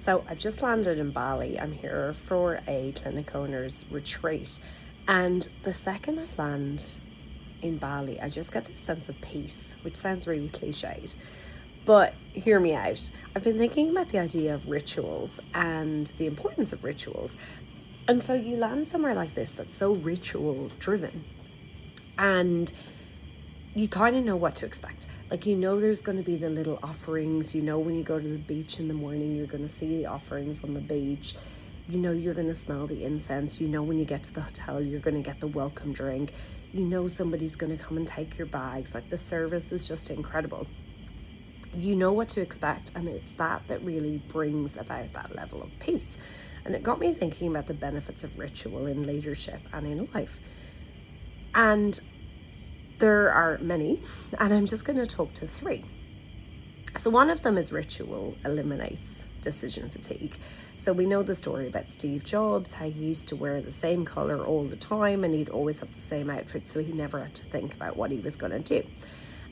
So I've just landed in Bali. I'm here for a clinic owners retreat. And the second I land in Bali, I just get this sense of peace, which sounds really cliched. But hear me out. I've been thinking about the idea of rituals and the importance of rituals. And so you land somewhere like this that's so ritual driven. And you kind of know what to expect. Like, you know, there's going to be the little offerings. You know, when you go to the beach in the morning, you're going to see the offerings on the beach. You know, you're going to smell the incense. You know, when you get to the hotel, you're going to get the welcome drink. You know, somebody's going to come and take your bags. Like, the service is just incredible. You know what to expect, and it's that really brings about that level of peace. And it got me thinking about the benefits of ritual in leadership and in life. And there are many, and I'm just going to talk to three. So one of them is ritual eliminates decision fatigue. So we know the story about Steve Jobs, how he used to wear the same color all the time and he'd always have the same outfit, so he never had to think about what he was going to do.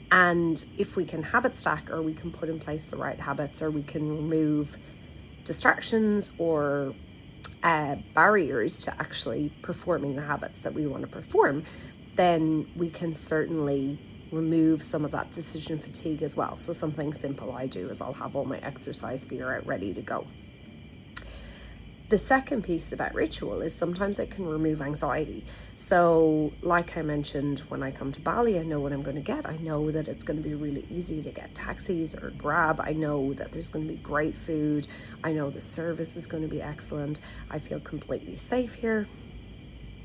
And if we can habit stack, or we can put in place the right habits, or we can remove distractions or barriers to actually performing the habits that we want to perform, then we can certainly remove some of that decision fatigue as well. So something simple I do is I'll have all my exercise gear out ready to go. The second piece about ritual is sometimes it can remove anxiety. So like I mentioned, when I come to Bali, I know what I'm going to get. I know that it's going to be really easy to get taxis or Grab. I know that there's going to be great food. I know the service is going to be excellent. I feel completely safe here.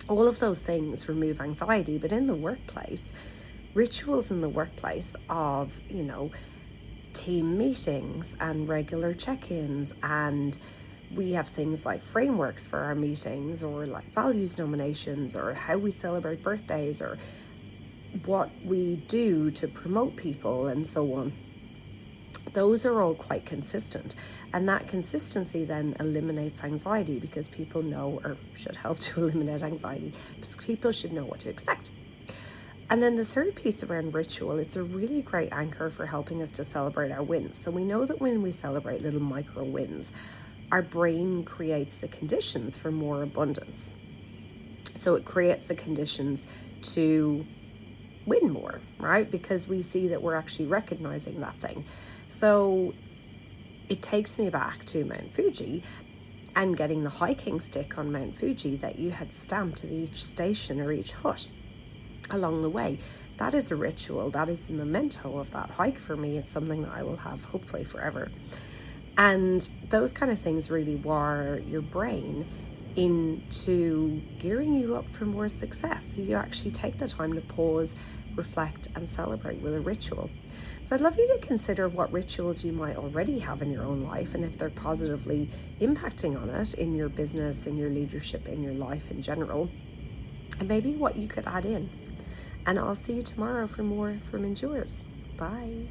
All of those things remove anxiety. But in the workplace, rituals in the workplace of, you know, team meetings and regular check-ins, and we have things like frameworks for our meetings, or like values nominations, or how we celebrate birthdays, or what we do to promote people and so on. Those are all quite consistent, and that consistency then eliminates anxiety, because people know, or should help to eliminate anxiety, because people should know what to expect. And then the third piece around ritual, it's a really great anchor for helping us to celebrate our wins. So we know that when we celebrate little micro wins, our brain creates the conditions for more abundance. So it creates the conditions to win more, right? Because we see that we're actually recognizing that thing. So it takes me back to Mount Fuji and getting the hiking stick on Mount Fuji that you had stamped at each station or each hut along the way. That is a ritual. That is a memento of that hike for me. It's something that I will have hopefully forever. And those kind of things really wire your brain into gearing you up for more success. So you actually take the time to pause, reflect, and celebrate with a ritual. So I'd love you to consider what rituals you might already have in your own life, and if they're positively impacting on it in your business, in your leadership, in your life in general, and maybe what you could add in. And I'll see you tomorrow for more from Endures. Bye.